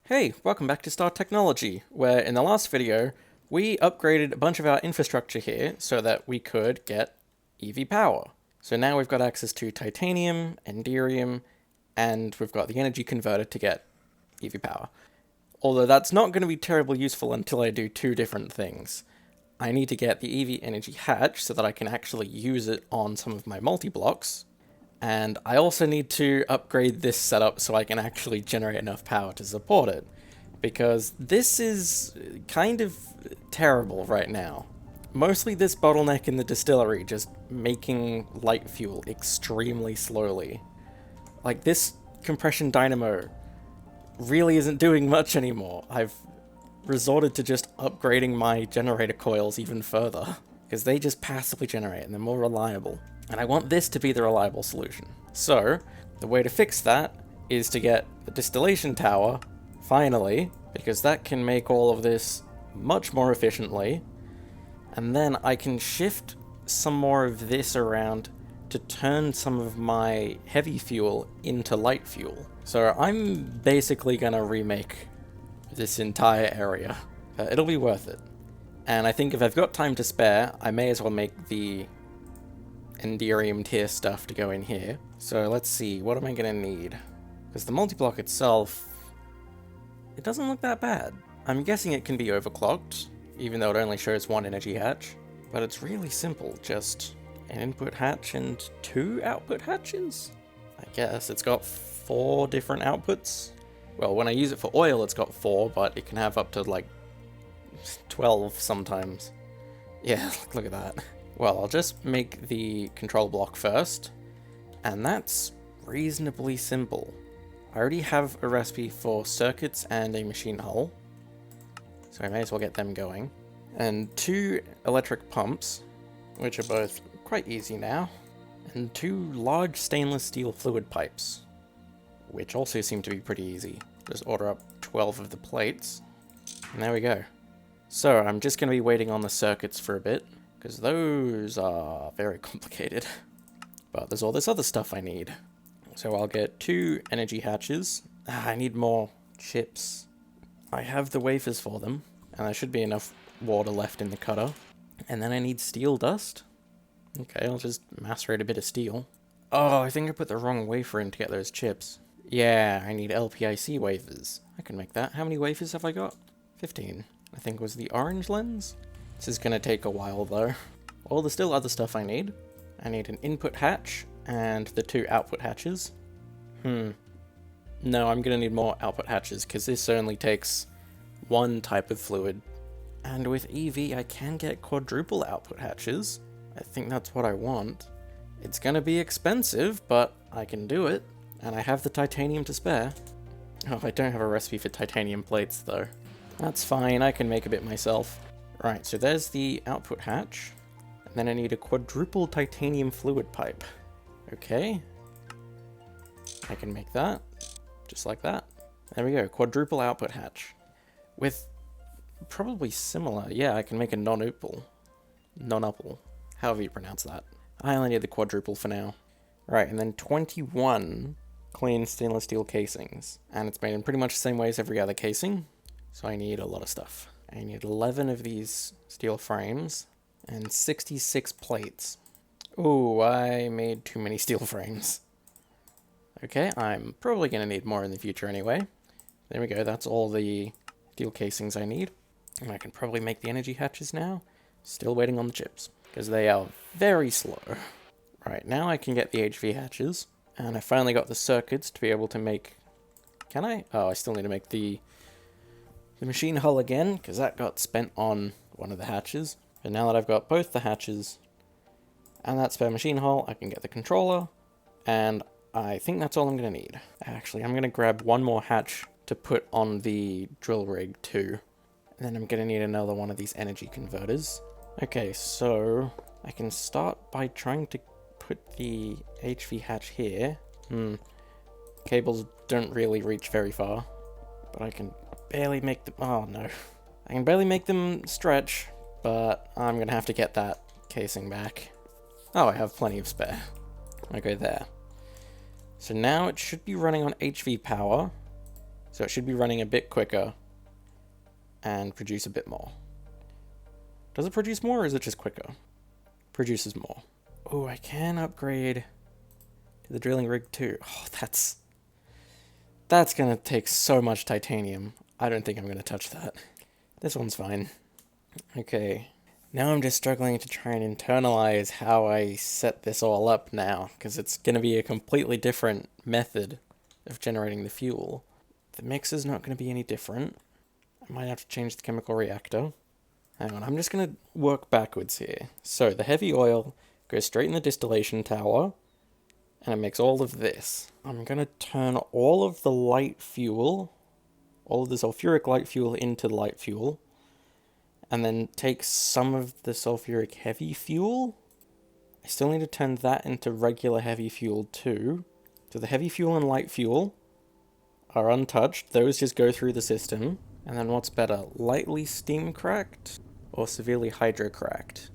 Hey, welcome back to Star Technology, where in the last video, we upgraded a bunch of our infrastructure here so that we could get EV power. So now we've got access to titanium, enderium, and we've got the energy converter to get EV power. Although that's not going to be terribly useful until I do two different things. I need to get the EV energy hatch so that I can actually use it on some of my multi-blocks, and I also need to upgrade this setup so I can actually generate enough power to support it, because this is kind of terrible right now. Mostly this bottleneck in the distillery, just making light fuel extremely slowly. Like, this compression dynamo really isn't doing much anymore. I've resorted to just upgrading my generator coils even further, because they just passively generate and they're more reliable. And I want this to be the reliable solution. So, the way to fix that is to get the distillation tower, finally, because that can make all of this much more efficiently. And then I can shift some more of this around to turn some of my heavy fuel into light fuel. So I'm basically gonna remake this entire area. It'll be worth it. And I think if I've got time to spare, I may as well make the enderium tier stuff to go in here. So let's see, what am I gonna need? Because the multi-block itself, it doesn't look that bad. I'm guessing it can be overclocked, even though it only shows one energy hatch. But it's really simple, just an input hatch and two output hatches? I guess. It's got 4 different outputs. Well, when I use it for oil, it's got 4, but it can have up to like 12 sometimes. Yeah, look at that. Well, I'll just make the control block first, and that's reasonably simple. I already have a recipe for circuits and a machine hull, so I may as well get them going. And 2 electric pumps, which are both quite easy now, and 2 large stainless steel fluid pipes, which also seem to be pretty easy. Just order up 12 of the plates, and there we go. So I'm just going to be waiting on the circuits for a bit, because those are very complicated. But there's all this other stuff I need. So I'll get 2 energy hatches. I need more chips. I have the wafers for them, and there should be enough water left in the cutter. And then I need steel dust. Okay, I'll just macerate a bit of steel. Oh, I think I put the wrong wafer in to get those chips. Yeah, I need LPIC wafers. I can make that. How many wafers have I got? 15. I think was the orange lens. This is gonna take a while though. Well, there's still other stuff I need. I need an input hatch and the 2 output hatches. No, I'm gonna need more output hatches because this only takes 1 type of fluid. And with EV, I can get quadruple output hatches. I think that's what I want. It's gonna be expensive, but I can do it. And I have the titanium to spare. Oh, I don't have a recipe for titanium plates though. That's fine, I can make a bit myself. Right, so there's the output hatch. And then I need a quadruple titanium fluid pipe. Okay. I can make that. Just like that. There we go, quadruple output hatch. With probably similar, yeah, I can make a non-upal. Non-upal. However you pronounce that. I only need the quadruple for now. Right, and then 21 clean stainless steel casings. And it's made in pretty much the same way as every other casing. So I need a lot of stuff. I need 11 of these steel frames and 66 plates. Ooh, I made too many steel frames. Okay, I'm probably going to need more in the future anyway. There we go, that's all the steel casings I need. And I can probably make the energy hatches now. Still waiting on the chips, because they are very slow. Right, now I can get the HV hatches. And I finally got the circuits to be able to make... Can I? Oh, I still need to make the machine hull again, because that got spent on one of the hatches. But now that I've got both the hatches and that spare machine hull, I can get the controller, and I think that's all I'm going to need. Actually, I'm going to grab one more hatch to put on the drill rig too. And then I'm going to need another one of these energy converters. Okay, so I can start by trying to put the HV hatch here. Cables don't really reach very far, but I can barely make them... Oh, no. I can barely make them stretch, but I'm going to have to get that casing back. Oh, I have plenty of spare. Okay, there. So now it should be running on HV power, So it should be running a bit quicker and produce a bit more. Does it produce more or is it just quicker? Produces more. Oh, I can upgrade to the drilling rig too. Oh, that's gonna take so much titanium. I don't think I'm gonna touch that. This one's fine. Okay. Now I'm just struggling to try and internalize how I set this all up now, because it's gonna be a completely different method of generating the fuel. The mixer's not gonna be any different. I might have to change the chemical reactor. Hang on, I'm just gonna work backwards here. So the heavy oil goes straight in the distillation tower, and it makes all of this. I'm gonna turn all of the light fuel, all of the sulfuric light fuel into light fuel, and then take some of the sulfuric heavy fuel. I still need to turn that into regular heavy fuel too. So the heavy fuel and light fuel are untouched. Those just go through the system. And then what's better, lightly steam cracked or severely hydro cracked?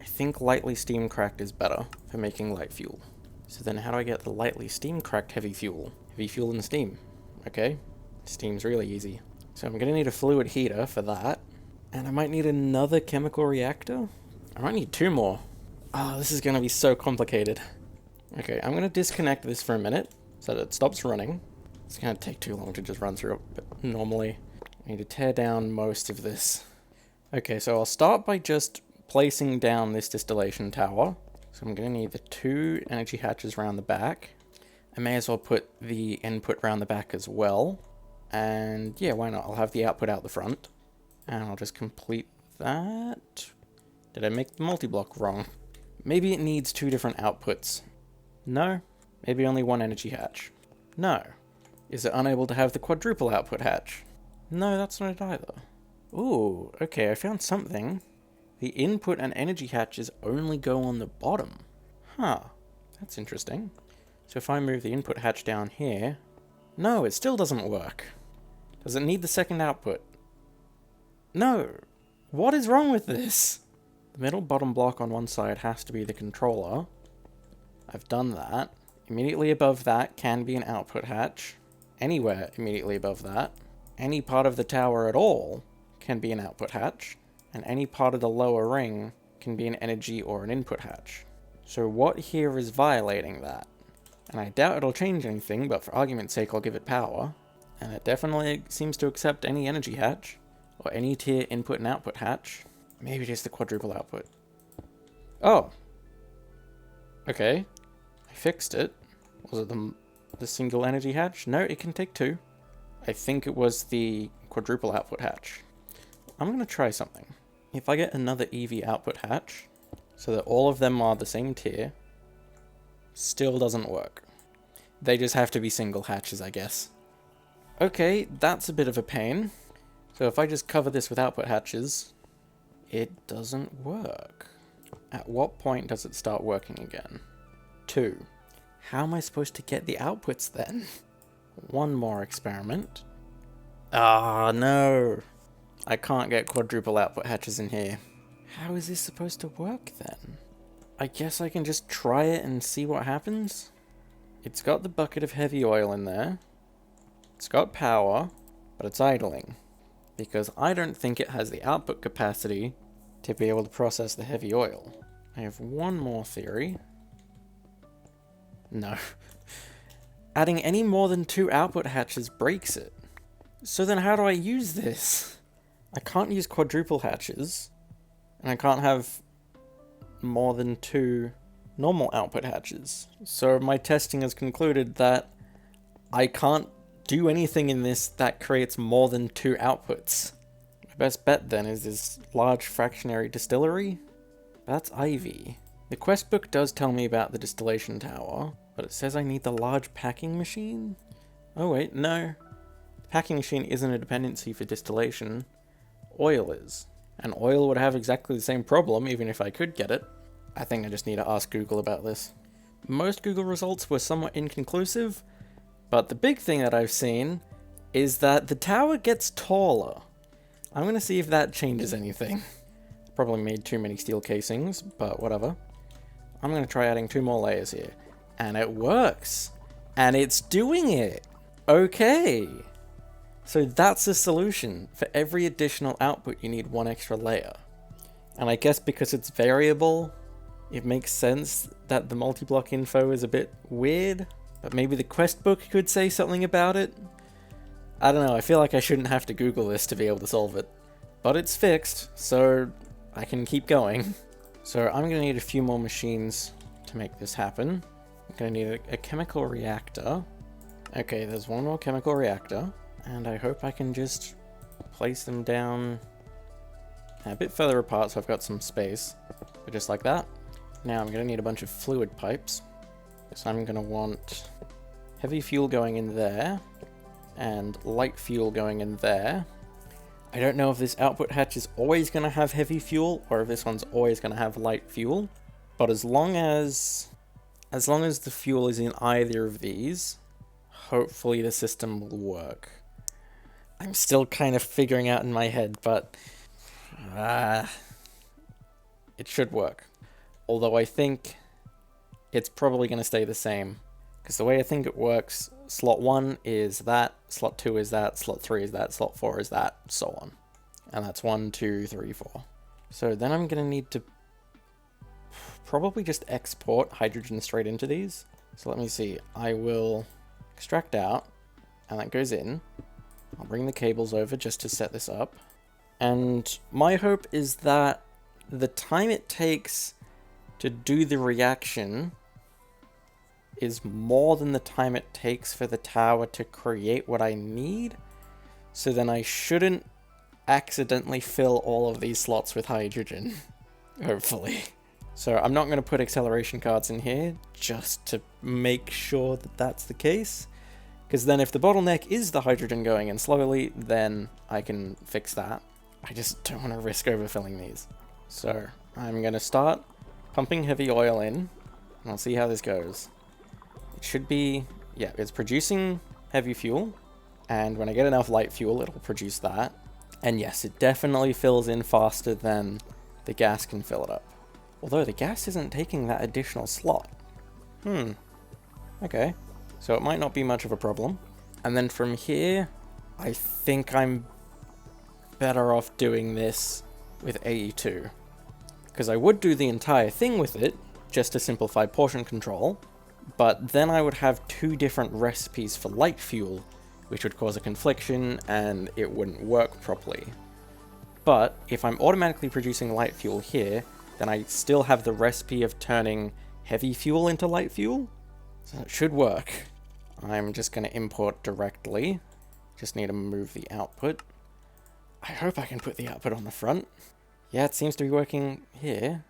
I think lightly steam cracked is better for making light fuel. So then how do I get the lightly steam cracked heavy fuel? Heavy fuel and steam. Okay, steam's really easy. So I'm gonna need a fluid heater for that. And I might need another chemical reactor? I might need 2 more. Oh, this is gonna be so complicated. Okay, I'm gonna disconnect this for a minute so that it stops running. It's gonna take too long to just run through it, but normally I need to tear down most of this. Okay, so I'll start by just placing down this distillation tower. So I'm going to need the 2 energy hatches around the back. I may as well put the input around the back as well. And yeah, why not? I'll have the output out the front. And I'll just complete that. Did I make the multi-block wrong? Maybe it needs 2 different outputs. No. Maybe only 1 energy hatch. No. Is it unable to have the quadruple output hatch? No, that's not it either. Ooh, okay, I found something. The input and energy hatches only go on the bottom. Huh, that's interesting. So if I move the input hatch down here... No, it still doesn't work. Does it need the second output? No. What is wrong with this? The middle bottom block on one side has to be the controller. I've done that. Immediately above that can be an output hatch. Anywhere immediately above that. Any part of the tower at all can be an output hatch. And any part of the lower ring can be an energy or an input hatch. So what here is violating that? And I doubt it'll change anything, but for argument's sake I'll give it power. And it definitely seems to accept any energy hatch, or any tier input and output hatch. Maybe just the quadruple output. Oh! Okay. I fixed it. Was it the single energy hatch? No, it can take 2. I think it was the quadruple output hatch. I'm gonna try something. If I get another EV output hatch, so that all of them are the same tier, still doesn't work. They just have to be single hatches, I guess. Okay, that's a bit of a pain. So if I just cover this with output hatches, it doesn't work. At what point does it start working again? 2. How am I supposed to get the outputs then? One more experiment. Ah, no. I can't get quadruple output hatches in here. How is this supposed to work then? I guess I can just try it and see what happens? It's got the bucket of heavy oil in there. It's got power, but it's idling. Because I don't think it has the output capacity to be able to process the heavy oil. I have one more theory. No. Adding any more than 2 output hatches breaks it. So then how do I use this? I can't use quadruple hatches, and I can't have more than 2 normal output hatches. So my testing has concluded that I can't do anything in this that creates more than 2 outputs. My best bet then is this large fractionary distillery. That's Ivy. The quest book does tell me about the distillation tower, but it says I need the large packing machine? Oh wait, no. The packing machine isn't a dependency for distillation. Oil is. And oil would have exactly the same problem even if I could get it. I think I just need to ask Google about this. Most Google results were somewhat inconclusive, but the big thing that I've seen is that the tower gets taller. I'm gonna see if that changes anything. Probably made too many steel casings, but whatever. I'm gonna try adding 2 more layers here. And it works! And it's doing it! Okay! So that's the solution. For every additional output, you need one extra layer. And I guess because it's variable, it makes sense that the multi-block info is a bit weird, but maybe the quest book could say something about it? I don't know, I feel like I shouldn't have to Google this to be able to solve it. But it's fixed, so I can keep going. So I'm gonna need a few more machines to make this happen. I'm gonna need a chemical reactor. Okay, there's one more chemical reactor, and I hope I can just place them down a bit further apart so I've got some space, but just like that. Now I'm going to need a bunch of fluid pipes, so I'm going to want heavy fuel going in there, and light fuel going in there. I don't know if this output hatch is always going to have heavy fuel, or if this one's always going to have light fuel, but as long as the fuel is in either of these, hopefully the system will work. I'm still kind of figuring out in my head, but it should work. Although I think it's probably going to stay the same. Because the way I think it works, slot 1 is that, slot 2 is that, slot 3 is that, slot 4 is that, so on. And that's 1, 2, 3, 4. So then I'm going to need to probably just export hydrogen straight into these. So let me see. I will extract out, and that goes in. I'll bring the cables over just to set this up. And my hope is that the time it takes to do the reaction is more than the time it takes for the tower to create what I need. So then I shouldn't accidentally fill all of these slots with hydrogen, hopefully. So I'm not going to put acceleration cards in here just to make sure that that's the case. Because then if the bottleneck is the hydrogen going in slowly, then I can fix that. I just don't want to risk overfilling these. So I'm going to start pumping heavy oil in, and I'll see how this goes. It should be, yeah, it's producing heavy fuel, and when I get enough light fuel, it'll produce that. And yes, it definitely fills in faster than the gas can fill it up. Although the gas isn't taking that additional slot. Okay. So it might not be much of a problem. And then from here, I think I'm better off doing this with AE2. Because I would do the entire thing with it, just to simplify portion control, but then I would have two different recipes for light fuel, which would cause a confliction and it wouldn't work properly. But if I'm automatically producing light fuel here, then I still have the recipe of turning heavy fuel into light fuel, so it should work. I'm just going to import directly, just need to move the output. I hope I can put the output on the front. Yeah, it seems to be working here.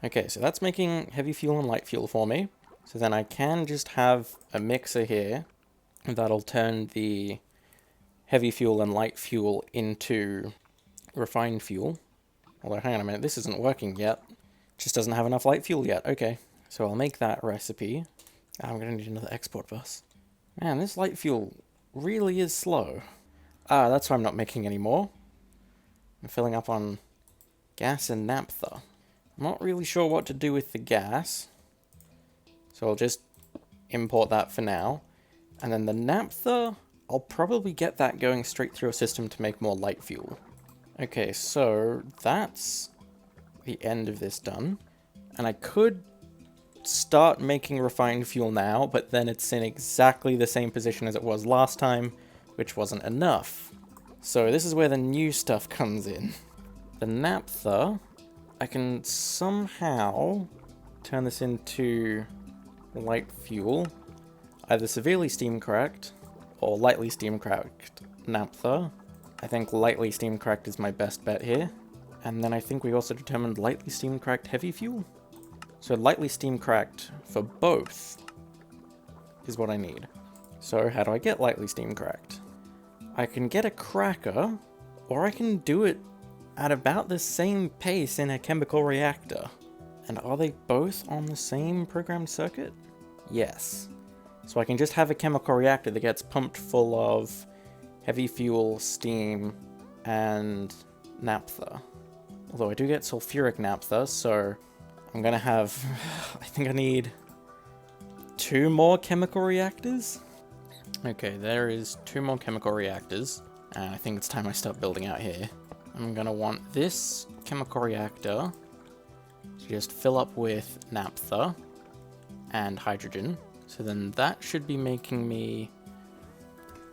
Okay, so that's making heavy fuel and light fuel for me. So then I can just have a mixer here that'll turn the heavy fuel and light fuel into refined fuel. Although, hang on a minute, this isn't working yet. It just doesn't have enough light fuel yet. Okay, so I'll make that recipe. I'm going to need another export bus. Man, this light fuel really is slow. That's why I'm not making any more. I'm filling up on gas and naphtha. I'm not really sure what to do with the gas, so I'll just import that for now. And then the naphtha, I'll probably get that going straight through a system to make more light fuel. Okay, so that's the end of this done. And I could start making refined fuel now, but then it's in exactly the same position as it was last time, which wasn't enough. So this is where the new stuff comes in. The naphtha, I can somehow turn this into light fuel, either severely steam cracked or lightly steam cracked naphtha. I think lightly steam cracked is my best bet here. And then I think we also determined lightly steam cracked heavy fuel. So lightly steam cracked for both is what I need. So how do I get lightly steam cracked? I can get a cracker, or I can do it at about the same pace in a chemical reactor. And are they both on the same programmed circuit? Yes. So I can just have a chemical reactor that gets pumped full of heavy fuel, steam, and naphtha. Although I do get sulfuric naphtha, so I'm gonna have... I think I need 2 more chemical reactors? Okay, there is 2 more chemical reactors, and I think it's time I start building out here. I'm gonna want this chemical reactor to just fill up with naphtha and hydrogen. So then that should be making me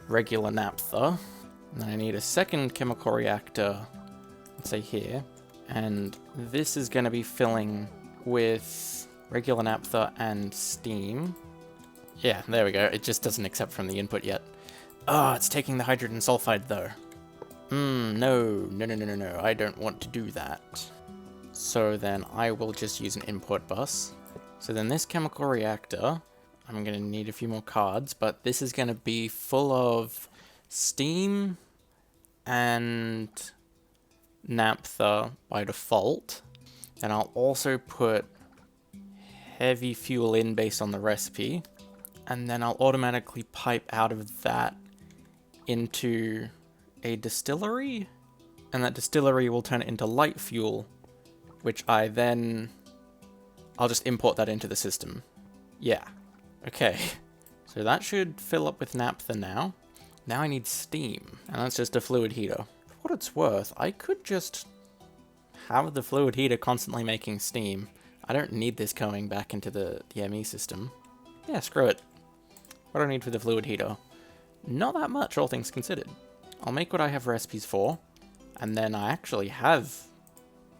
regular naphtha. And then I need a second chemical reactor, let's say here, and this is gonna be filling with regular naphtha and steam. Yeah, there we go. It just doesn't accept from the input yet. Oh, it's taking the hydrogen sulfide though. No. I don't want to do that. So then I will just use an import bus. So then this chemical reactor, I'm going to need a few more cards, but this is going to be full of steam and naphtha by default. And I'll also put heavy fuel in based on the recipe. And then I'll automatically pipe out of that into a distillery, and that distillery will turn it into light fuel, which I'll just import that into the system. Yeah. Okay. So that should fill up with naphtha now. Now I need steam, and that's just a fluid heater. For what it's worth, I could just have the fluid heater constantly making steam. I don't need this going back into the ME system. Yeah, screw it. What do I need for the fluid heater? Not that much, all things considered. I'll make what I have recipes for, and then I actually have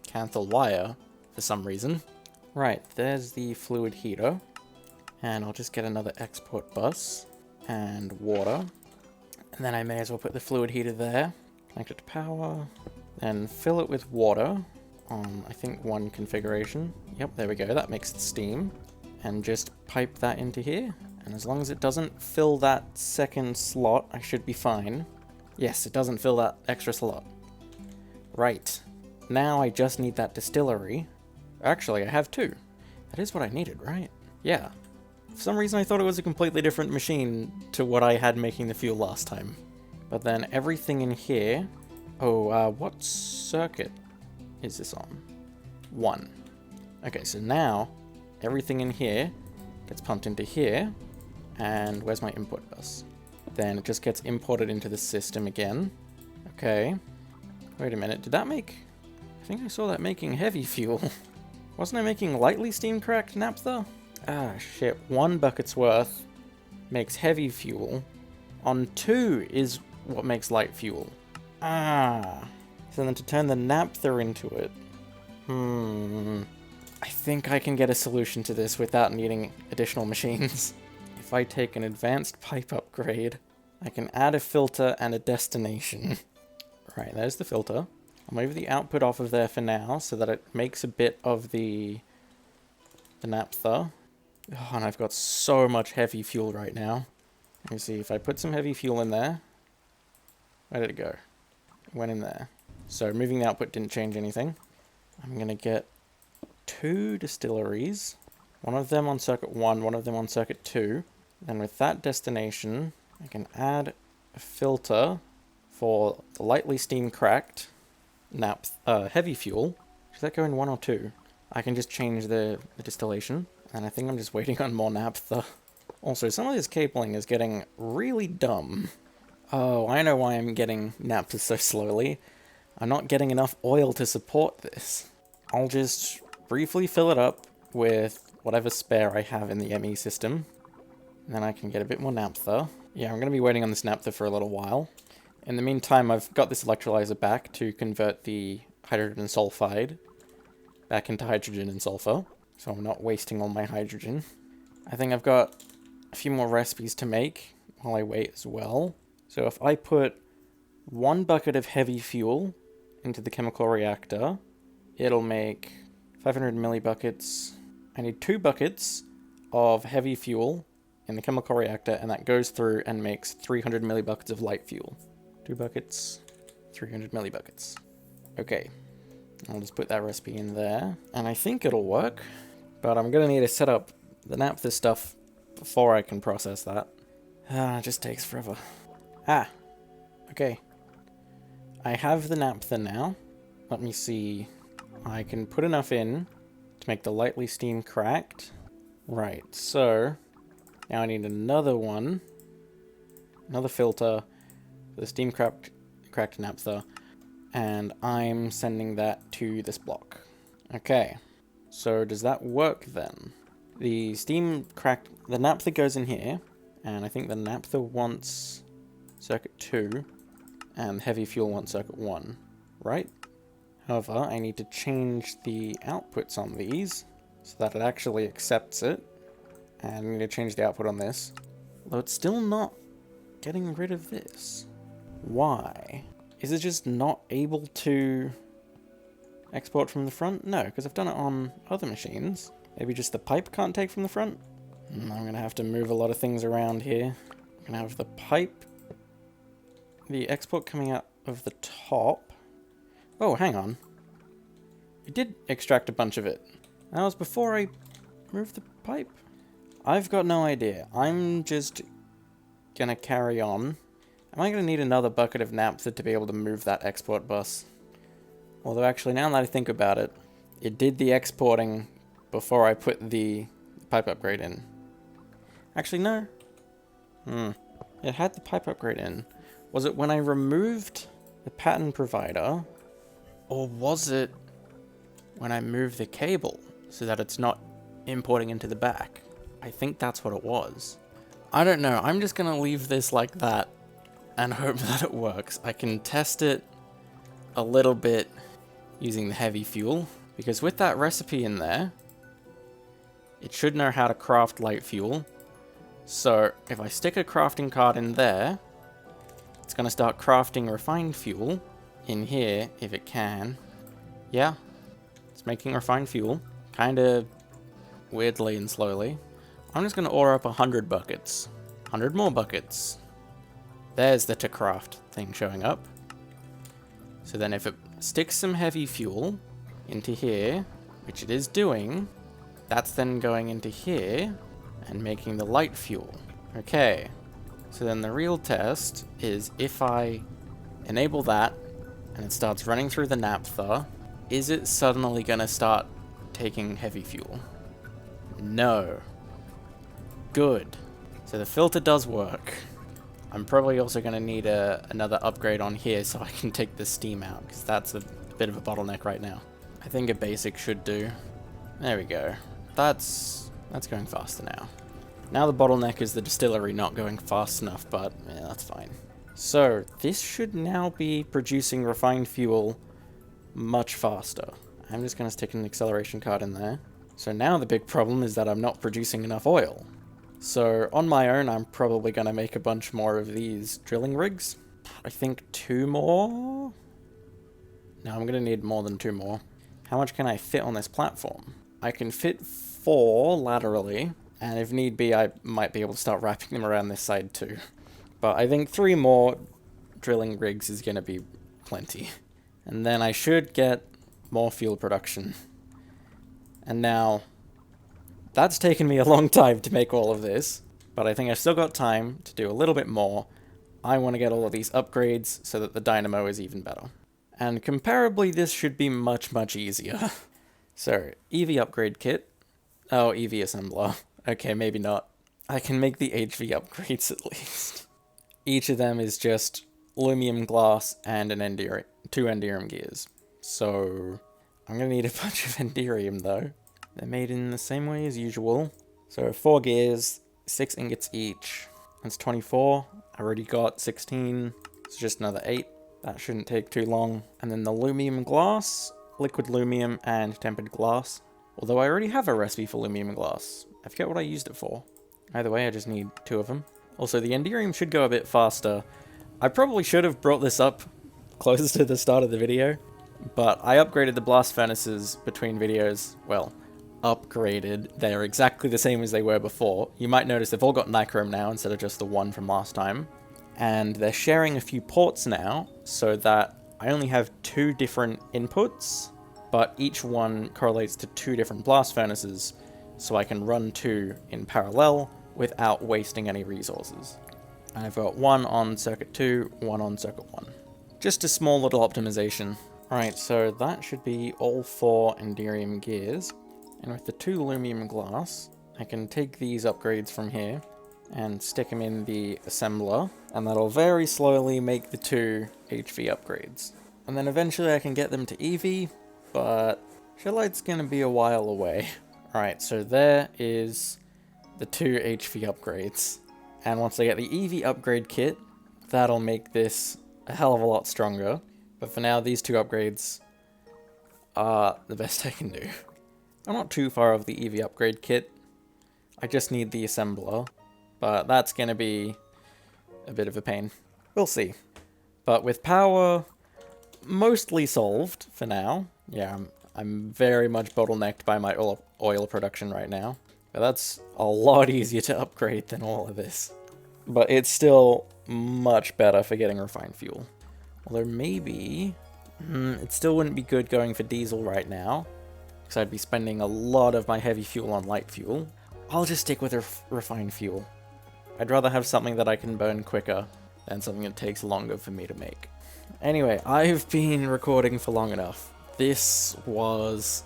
Canthal wire for some reason. Right, there's the fluid heater, and I'll just get another export bus and water, and then I may as well put the fluid heater there, connect it to power, then fill it with water on, I think, 1 configuration. Yep, there we go, that makes it steam, and just pipe that into here. And as long as it doesn't fill that second slot, I should be fine. Yes, it doesn't fill that extra slot. Right. Now I just need that distillery. Actually, I have 2. That is what I needed, right? Yeah. For some reason I thought it was a completely different machine to what I had making the fuel last time. But then everything in here... Oh, what circuit is this on? 1. Okay, so now everything in here gets pumped into here. And where's my input bus? Then it just gets imported into the system again. Okay. Wait a minute, did that make... I think I saw that making heavy fuel. Wasn't I making lightly steam-cracked naphtha? Ah, shit. 1 bucket's worth makes heavy fuel. On 2 is what makes light fuel. Ah. So then to turn the naphtha into it... I think I can get a solution to this without needing additional machines. If I take an advanced pipe upgrade, I can add a filter and a destination. Right, there's the filter. I'll move the output off of there for now so that it makes a bit of the naphtha. Oh, and I've got so much heavy fuel right now. Let me see, if I put some heavy fuel in there... Where did it go? It went in there. So moving the output didn't change anything. I'm going to get 2 distilleries. One of them on circuit 1, one of them on circuit 2. Then with that destination, I can add a filter for the lightly steam-cracked heavy fuel. Should that go in 1 or 2? I can just change the distillation. And I think I'm just waiting on more naphtha. Also, some of this cabling is getting really dumb. Oh, I know why I'm getting naphtha so slowly. I'm not getting enough oil to support this. I'll just briefly fill it up with whatever spare I have in the ME system. And then I can get a bit more naphtha. Yeah, I'm going to be waiting on this naphtha for a little while. In the meantime, I've got this electrolyzer back to convert the hydrogen sulfide back into hydrogen and sulfur. So I'm not wasting all my hydrogen. I think I've got a few more recipes to make while I wait as well. So if I put 1 bucket of heavy fuel into the chemical reactor, it'll make 500 millibuckets. I need 2 buckets of heavy fuel in the chemical reactor, and that goes through and makes 300 millibuckets of light fuel. 2 buckets, 300 millibuckets. Okay, I'll just put that recipe in there, and I think it'll work, but I'm gonna need to set up the naphtha stuff before I can process that. It just takes forever. Okay. I have the naphtha now. Let me see. I can put enough in to make the lightly steam cracked. Right, so now I need another one another filter for the steam cracked naphtha, and I'm sending that to this block. Okay, so does that work then? The naphtha goes in here, and I think the naphtha wants circuit 2, and heavy fuel wants circuit 1, right? However, I need to change the outputs on these so that it actually accepts it, and I need to change the output on this, although it's still not getting rid of this. Why? Is it just not able to export from the front? No, because I've done it on other machines. Maybe just the pipe can't take from the front? I'm going to have to move a lot of things around here. I'm going to have the pipe, the export coming out of the top. Oh, hang on. It did extract a bunch of it. That was before I moved the pipe. I've got no idea. I'm just going to carry on. Am I going to need another bucket of naphtha to be able to move that export bus? Although actually, now that I think about it, it did the exporting before I put the pipe upgrade in. Actually, no. It had the pipe upgrade in. Was it when I removed the pattern provider? Or was it when I moved the cable so that it's not importing into the back? I think that's what it was. I don't know. I'm just going to leave this like that and hope that it works. I can test it a little bit using the heavy fuel, because with that recipe in there, it should know how to craft light fuel. So if I stick a crafting card in there, it's going to start crafting refined fuel in here if it can. Yeah, it's making refined fuel, kind of weirdly and slowly. I'm just going to order up 100 buckets. 100 more buckets. There's the to craft thing showing up. So then if it sticks some heavy fuel into here, which it is doing, that's then going into here and making the light fuel. Okay, so then the real test is if I enable that and it starts running through the naphtha, is it suddenly going to start taking heavy fuel? No. Good. So the filter does work. I'm probably also going to need another upgrade on here so I can take the steam out, because that's a bit of a bottleneck right now. I think a basic should do. There we go. That's going faster now. Now the bottleneck is the distillery not going fast enough, but yeah, that's fine. So this should now be producing refined fuel much faster. I'm just going to stick an acceleration card in there. So now the big problem is that I'm not producing enough oil. So on my own, I'm probably going to make a bunch more of these drilling rigs. I think 2 more? No, I'm going to need more than 2 more. How much can I fit on this platform? I can fit 4 laterally, and if need be, I might be able to start wrapping them around this side too. But I think 3 more drilling rigs is going to be plenty. And then I should get more fuel production. And now, that's taken me a long time to make all of this, but I think I've still got time to do a little bit more. I want to get all of these upgrades so that the dynamo is even better. And comparably, this should be much, much easier. So, EV upgrade kit. Oh, EV assembler. Okay, maybe not. I can make the HV upgrades at least. Each of them is just aluminum glass and 2 enderium gears. So, I'm going to need a bunch of enderium though. They're made in the same way as usual. So 4 gears, 6 ingots each. That's 24. I already got 16. It's just another 8. That shouldn't take too long. And then the aluminum glass, liquid aluminum, and tempered glass. Although I already have a recipe for aluminum glass. I forget what I used it for. Either way, I just need 2 of them. Also, the enderium should go a bit faster. I probably should have brought this up closer to the start of the video, but I upgraded the blast furnaces between videos. Well, upgraded. They're exactly the same as they were before. You might notice they've all got nichrome now instead of just the one from last time. And they're sharing a few ports now, so that I only have 2 different inputs, but each one correlates to 2 different blast furnaces, so I can run 2 in parallel without wasting any resources. And I've got 1 on circuit 2, 1 on circuit 1. Just a small little optimization. Alright, so that should be all 4 enderium gears. And with the 2 aluminum glass, I can take these upgrades from here and stick them in the assembler. And that'll very slowly make the 2 HV upgrades. And then eventually I can get them to EV, but Shellite's gonna be a while away. Alright, so there is the 2 HV upgrades. And once I get the EV upgrade kit, that'll make this a hell of a lot stronger. But for now, these 2 upgrades are the best I can do. I'm not too far off the EV upgrade kit. I just need the assembler, but that's gonna be a bit of a pain. We'll see. But with power mostly solved for now. Yeah, I'm very much bottlenecked by my oil production right now. But that's a lot easier to upgrade than all of this. But it's still much better for getting refined fuel. Although maybe... it still wouldn't be good going for diesel right now, because I'd be spending a lot of my heavy fuel on light fuel. I'll just stick with refined fuel. I'd rather have something that I can burn quicker than something that takes longer for me to make. Anyway, I've been recording for long enough. This was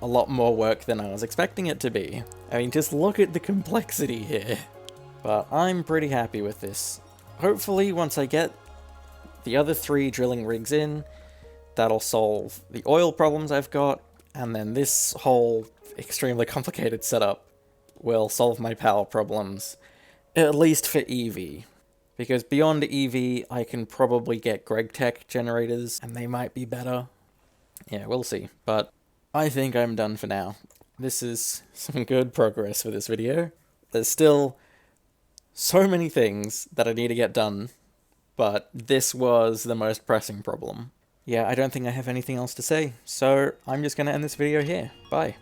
a lot more work than I was expecting it to be. I mean, just look at the complexity here. But I'm pretty happy with this. Hopefully, once I get the other 3 drilling rigs in, that'll solve the oil problems I've got, and then this whole extremely complicated setup will solve my power problems, at least for EV. Because beyond EV, I can probably get GregTech generators, and they might be better. Yeah, we'll see. But I think I'm done for now. This is some good progress for this video. There's still so many things that I need to get done, but this was the most pressing problem. Yeah, I don't think I have anything else to say, so I'm just gonna end this video here. Bye.